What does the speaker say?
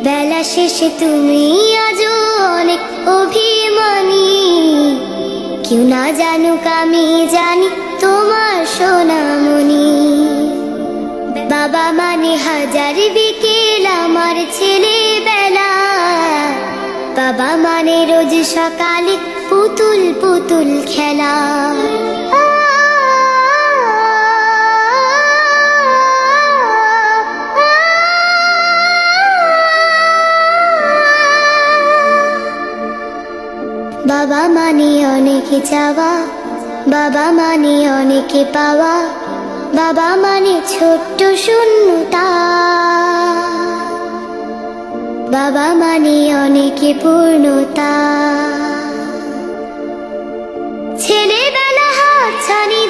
বেলা শেষে তুমি আজও অনেক অভিমানী। কেউ না জানুক আমি জানি তোমার সোনামণি। বাবা মানে হাজার বিকেল আমার ছেলেবেলা, বাবা মানে রোজ সকালে পুতুল পুতুল খেলা। বাবা মানে অনেক চাওয়া, বাবা মানে অনেকে পাওয়া, বাবা মানে ছোট্ট শূন্যতা। বাবা মানে অনেকে পূর্ণতা। ছেলেবেলা হাতছানি